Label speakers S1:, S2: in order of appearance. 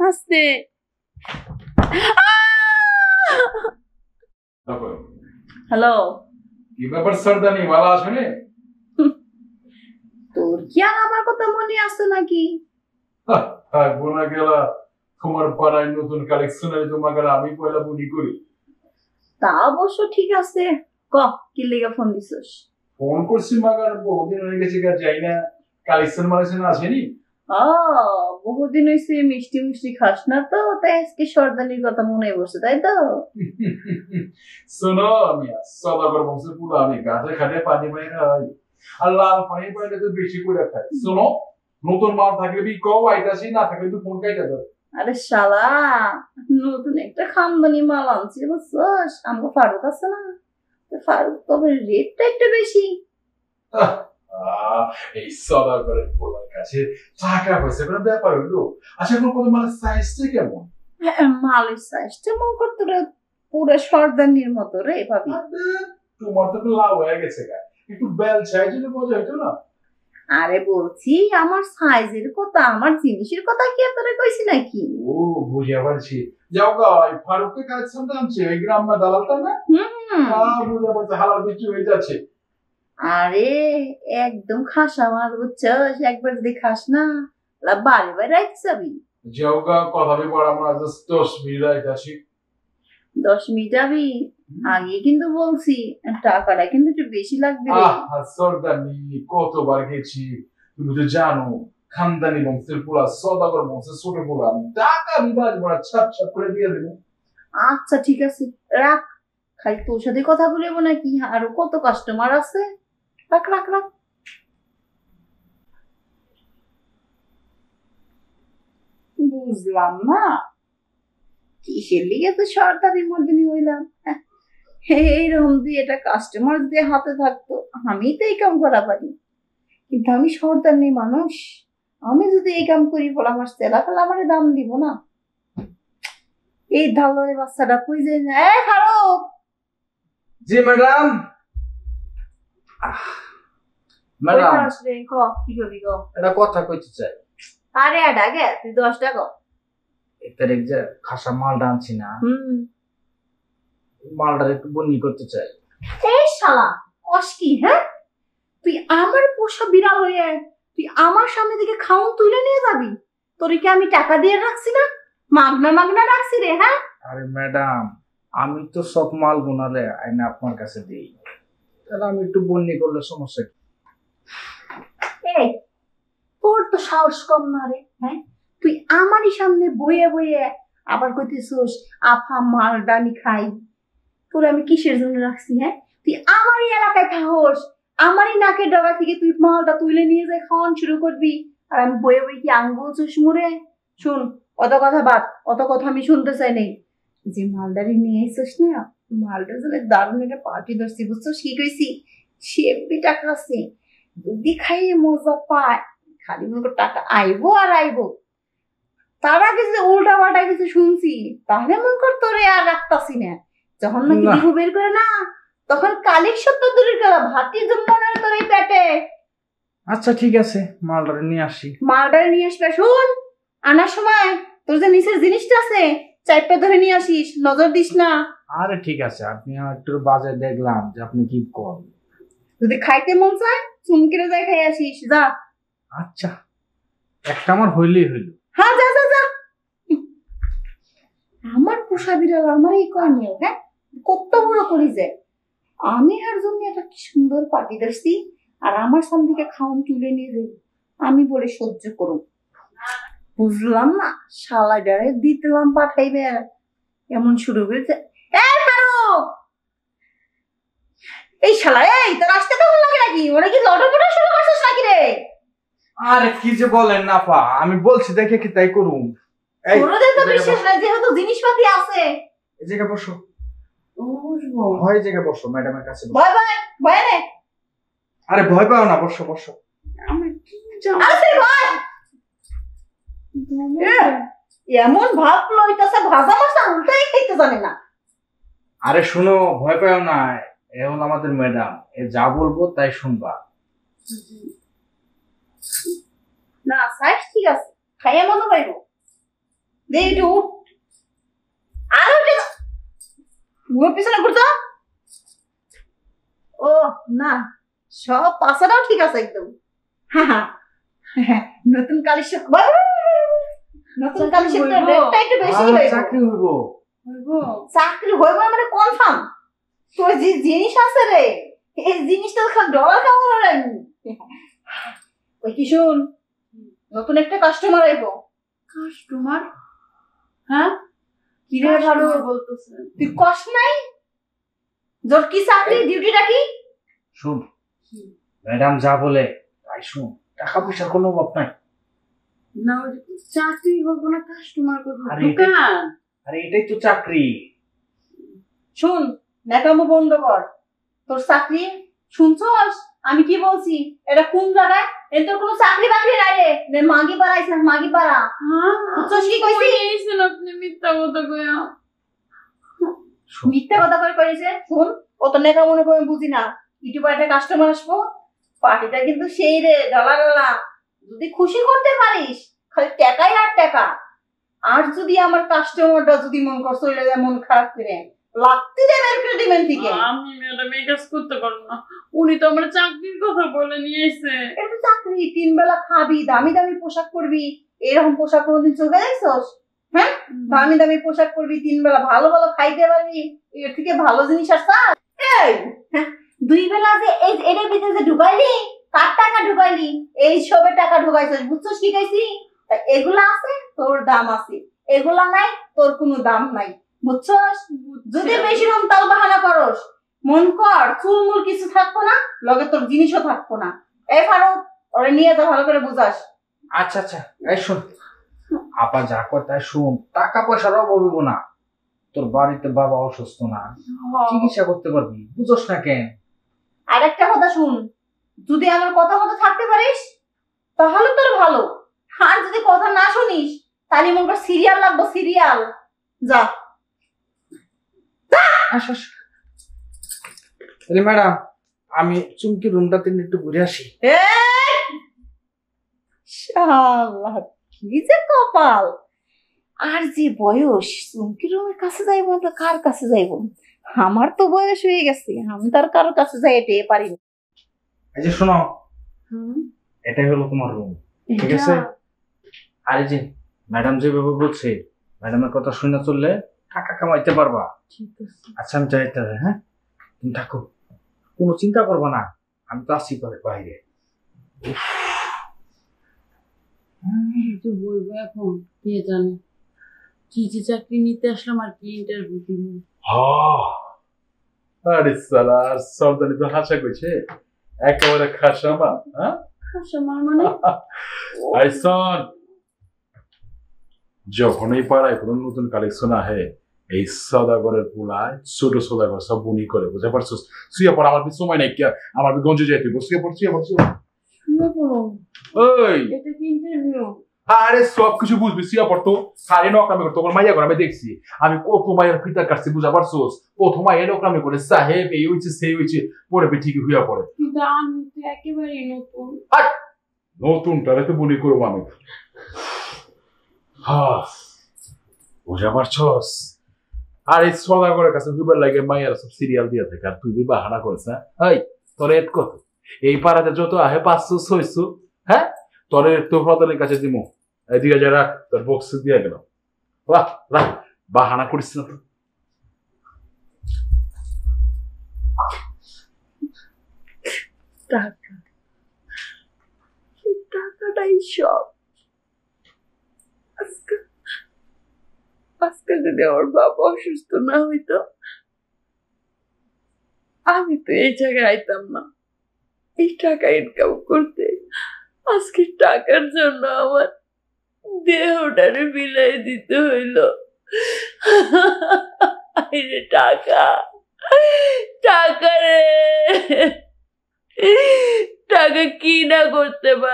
S1: আস্তে হ্যালো
S2: কি ব্যাপার সর্দানি ভালো আছো রে?
S1: তোর কি আর আমার কথা মনে আছে নাকি?
S2: বোনা গেলা তোমার পাড়ায় নতুন কালেকশনের তোমাকে আমি পয়লা বুনি করি।
S1: তা অবশ্য ঠিক আছে, ক কি লেগে ফোন দিছিস?
S2: ফোন করছি মাগার বহুদিন হয়ে গেছে যাই না, কালেকশন মালেকশন আসেনি।
S1: বহুদিন হয়েছে মিষ্টি মিষ্টি খাস না তো, তাই আজকে সর্দানির কথা মনে পড়ছে তাই তো?
S2: শোনো আমি সদাগর বংশের পুরো আমি গাছে খাটে পানি পাই খাই, আর লাল পানি পাইলে তো বেশি করে খাই। শোনো নতুন মাল থাকলে বি কও আইতাছি, না থাকলে তো ফোন কাইটা দাও।
S1: আরে শালা, নতুন একটা খামদানি মাল আনছি বুঝছস, আমাকে ফারুক আছে না, ফারুক তবে রেটটা একটু বেশি।
S2: এই সদাগরের পোলার কাছে টাকা পয়সা কোনো ব্যাপার হইলো? আচ্ছা এখন কত মালের সাইজটা কেমন?
S1: মালের সাইজটা মনে করতে পুরো সর্দানির মতো রে ভাবি।
S2: তোমার তো লাভ হয়ে গেছে গা, একটু বেল সাইজের মজা হইতো না?
S1: আরে বলছি আমার সাইজের কথা, আমার জিনিসের কথা কি তোরে কইছি নাকি?
S2: ও বুঝে পারছি। যাও গা ফারুকের কালেকশনটা আনছে ওই গ্রাম্য দালালটা না? বুঝে পারছি, হালাল বিক্রি হয়ে যাচ্ছে।
S1: আরে একদম খাসা মাল বুঝছস, একবার যদি খাস না বারে বারে রাখতে যাবি।
S2: যাও গা কথা বলে পড়া আমরা 10 মিনিট আইতাছি।
S1: 10 মিনিট যাবি? আগে কিন্তু বলছি টাকাটা কিন্তু একটু বেশি লাগবে রে।
S2: সর্দানি কতবার গেছি, তুমি তো জানো খানদানি বংশের পোলা, সদাগর বংশের ছোট পোলা, আমি টাকা বিভাগ বড় ছাপ ছাপ করে দিয়ে দেবো।
S1: আচ্ছা ঠিক আছে রাখ, খালি তোর সাথে কথা বলবো নাকি, আরো কত কাস্টমার আছে। রাখ রাখ রাখ। বুঝলাম না কিসের লিগে তো সরকারের মধ্যে নিয়ে হইলাম। এইরকম দিয়ে এটা কাস্টমার দিয়ে হাতে থাকতো আমি তো এই কাম করা পারি, কিন্তু আমি সর্দারনি মানুষ, আমি যদি এই কাম করি বলে আমার চেলা ফেলা আমার দাম দিব না। এই ধালের বাচ্চাটা কই যে ফারুক।
S3: জি ম্যাডাম। ম্যাডাম
S1: কি করবি গো?
S3: এটা কথা কইতে চাই।
S1: আরে আগে তুই 10 টাকা
S3: এটার এক যে খাসা মালটা আনছি না, মালটার একটু বন্নি করতে চাই।
S1: এই শালা কস কি? হ্যাঁ তুই আমার পোষা বিড়াল হয়ে তুই আমার সামনে থেকে খাউন তুলে নিয়ে যাবি? তোর কি আমি টাকা দিয়ে রাখছি না, মাগনা মাগনা রাখছি রে? হ্যাঁ
S3: আরে ম্যাডাম আমি তো সব মাল গুনালে আইনা আপনার কাছে দিই, তাহলে আমি একটু বন্নি করলে সমস্যা কি?
S1: এই তোর তো সাহস কম না রে? হ্যাঁ তুই আমারই সামনে বইয়ে বইয়ে আবার কইতেছিস আফা মালটা আমি খাই। তোর আমি কিসের জন্য রাখছি? হ্যাঁ তুই আমারই এলাকায় থাকস, আমারই নাকের ডগা থেকে তুই মালটা তুলে নিয়ে যায় খাওয়ান শুরু করবি, আর আমি বইয়ে বই কি আঙ্গুল চুষ মুড়ে? শুন, অত কথা বাদ, অত কথা আমি শুনতে চাই নাই। যে মালদারি নিয়ে এসছিস না, মালটার জন্য দারুণ একটা পার্টি ধরছি বুঝছিস? কি কইছি সেবি টাকা আছে, যদি খাইয়ে মজা পায় খালি মনে কর টাকা আইবো আর আইবো। তার আগে যে উল্টা পাল্টা কিছু শুনছি তাহলে মন কর তোরে আর রাখতাছি না। যখন নাকি বিহু বের করে না তখন কালেকশন তো দূরের কথা, ভাতি জমবে না তোর এই পেটে।
S3: আচ্ছা ঠিক আছে মালটা নিয়ে আসি।
S1: মালটা নিয়ে আসবে। শুন, আনার সময় তোর যে নিচের জিনিসটা আছে চাইপা ধরে নিয়ে আসিস, নজর দিস না।
S3: আরে ঠিক আছে, আপনি একটু বাজে দেখলাম যে আপনি কি করেন।
S1: যদি খাইতে মন চায় চুমকিরে যাই খাই আসিস যা।
S3: আচ্ছা একটা আমার হইলেই হইল।
S1: হ্যাঁ যা যা যা। আমার পোষা বিড়াল আমার এই কয় নিও। হ্যাঁ কত বড় করি যায়, আমি আর জন্য একটা কি সুন্দর পার্টি ধরছি আর আমার সামনে থেকে খাওন তুলে নিয়ে যাই, আমি বলে সহ্য করুন? বুঝলাম না শালা ডারে দিতেলাম পাঠাইবে এমন শুরু করেছে। এই শালা এই তোর আসতে তখন লাগে নাকি? ওরা কি লটপটা শুরু করছিস নাকি রে?
S3: আরে কি যে বলেন না পা, আমি বলছি দেখে কি তাই করুম।
S1: তোরদের তো বিশ্বাস না, যেহেতু জিনিসপাতি আছে।
S3: এই জায়গায় বসো।
S1: বসবো?
S3: হয় জায়গায় বসো, ম্যাডামের কাছে।
S1: ভয় ভয় ভয় রে।
S3: আরে ভয় পাও না, বসো বসো।
S1: আমি কি জানি আরে ভাই এমন ভাব লইতাছে ভাজা মাছটা উল্টাই খাইতে জানে না।
S3: আরে শুনো ভয় পাও না, এ হলো আমাদের ম্যাডাম, এ যা বলবো তাই শুনবা।
S1: না সাইজ ঠিক আছে, খাইয়া মজা পাইবো। দে একটু উঠ। আর উঠে যা। মুখের পিছনে ঘুরতো। ও না, সব পাশাটাও ঠিক আছে একদম। হ্যাঁ, নতুন কালেকশন, নতুন কালেকশন রেটটা একটু বেশি হইব।
S3: চাকরি হইব।
S1: চাকরি হইব মানে কনফার্ম। তোর যে জিনিস আছে রে, এই জিনিসটা খালি ডলার কামানো রাখবি। ওই কি শুন, নতুন একটা কাস্টমার আইব।
S4: কাস্টমার? হ্যাঁ,
S1: কি রে ভালো
S4: বলতেছে?
S1: তুই কষ্ট নাই? তোর কি চাকরি, ডিউটিটা কি?
S3: শুন, ম্যাডাম যা বলে তাই শুন, টাকা পয়সার কোনো অভাব নাই।
S4: না, চাকরি হবো না, কাস্টমার করবো,
S3: আরে
S4: দোকান।
S3: আরে এটাই তো চাকরি।
S1: শুন, ন্যাকামো বন্ধ কর। তোর চাকরি শুনছস? আমি কি বলছি, এটা কোন জায়গায়? এর তোর কোনো চাকরি বাকরি নাই রে, মাগি পাড়াইছ না, মাগি পাড়া। বুঝছস কি কইছি?
S4: এইছেন আপনি মিথ্যা কথা কইয়া।
S1: মিথ্যা কথা কই কইছে? শুন, ও তো নেকা মনে করে বুঝি না। ইউটিউবে একটা কাস্টমার আসবো, পার্টিটা কিন্তু সেই রে, ডলার ডলার। যদি খুশি করতে পারিস, খালি টাকাই আর টাকা। আর যদি আমার কাস্টমারটা যদি মন কর চলে যায় মন খারাপ করে, লাগতে দেবে একটা ডিমেন্ট থেকে।
S4: আমি ম্যাডাম এই কাজ করতে পারবো না, উনি তো আমার চাকরির কথা বলে নিয়ে এসে।
S1: এটা তো চাকরি, 3 বেলা খাবি, দামি দামি পোশাক পরবি। এরকম পোশাক কোনোদিন চোখে দেখছস? হ্যাঁ, দামি দামি পোশাক পরবি, 3 বেলা ভালো ভালো খাইতে পারবি, এর থেকে ভালো জিনিস আর স্যার। এই 2 বেলা যে এই এর ভিতরে যে ঢুকাইলি, কার টাকা ঢুকাইলি? এই সবে টাকা ঢুকাইছস, বুঝছস কি কইছি? এগুলা আছে তোর দাম আছে, এগুলা নাই তোর কোনো দাম নাই, বুঝছস? যদি বেশি রকম তাল বাহানা করস, মন কর চুলমুল কিছু থাকবো না, লগে তোর জিনিসও থাকবো না। এই ফারুক, ওরে নিয়ে যা, ভালো করে বুঝাস।
S3: আচ্ছা আচ্ছা, এই শুন, আপা যা কয় তাই শুন, টাকা পয়সার অভাব হইব না। তোর বাড়িতে বাবা অসুস্থ না, চিকিৎসা করতে পারবি, বুঝোস না কেন?
S1: আর একটা কথা শুন, যদি আমার কথা মতো থাকতে পারিস তাহলে তোর ভালো, আর যদি কথা না শুনিস তাহলে মন কর সিরিয়াল লাগবো, সিরিয়াল। যা।
S3: আসো আসো। তাহলে ম্যাডাম, আমি চুমকি রুমটাতে একটু ঘুরে আসি।
S1: শালা, কি যে কপাল! আর যে বয়স, চুমকি রুমের কাছে যাইব না তো কার কাছে যাইব? আমার তো বয়স হয়ে গেছে, আমি তার কারোর কাছে যাই এটাই পারি না।
S3: এই যে শোনো, এটাই হলো তোমার রুম, ঠিক আছে? আর এই যে ম্যাডাম যেভাবে বলছে, ম্যাডামের কথা শুনে চললে টাকা কামাইতে পারবা।
S4: ঠিক আছে।
S3: আচ্ছা আমি চাইতে, হ্যাঁ তুমি থাকো, কোনো চিন্তা করবা না, আমি তো আসি পরে বাইরে।
S4: কিছু বলবো এখন, কে জানে কি যে চাকরি নিতে আসলাম আর কি ইন্টারভিউ দিব।
S2: আরে সালা, সর্দানি তো হাসা কইছে, একেবারে খাসামা। হ্যাঁ,
S4: কাস্টমার মানে?
S2: আইসন, যখনই পাড়ায় কোনো নতুন কালেকশন আহে, এই সদাগরের পোলায় ছোট সদাগর সব বুনি করে, বুঝতে পারছিস? শুয়ে পড়, আমার সময় নাই, আমার গঞ্জে যাই, তুই শুয়ে পড়, শুয়ে পড়, শুয়ে পড়।
S4: শুনে পড়ো,
S2: ওই
S4: এটা কি ইন্টারভিউ?
S2: আরে সব কিছু বুঝবি, শুয়ে পড় তো। খালি নকরামি করতো, তোর মাইয়া করে আমি দেখছি, আমি কত মায়ের ফিতার কাটছি, বুঝা পারছোস? প্রথম মাইয়া নকরামি করে, সাহেব এই হয়েছে সেই হয়েছে, পড়বে ঠিকই হইয়া পড়ে।
S4: কিন্তু আমি তো একেবারেই নতুন।
S2: নতুনটারে তো বুনি করবো আমি। বুঝা পারছস? আর এই সদাগরের কাছে দুবার লাগে মাইয়ার সব সিরিয়াল দিয়ে থাকে, আর তুই বাহানা করিস না। এই তোর এড কত? এই পাড়াতে যত আহে 500 600, হ্যাঁ তোর তো প্রধানের কাছে দিমু, এদিকে যা রাখ, তোর বক্স দিয়ে গেল। রাখ রাখ, বাহানা করিস না।
S1: টাকা, টাকাটাই সব। আজকে যদি আমার বাবা অসুস্থ না হইতো, আমি তো এই জায়গায় আইতাম না এই টাকা ইনকাম করতে। আজকে টাকার জন্য আমার দেহটারে বিলাই দিতে হইলো। টাকা, টাকা রে, টাকা কি না করতে পারে।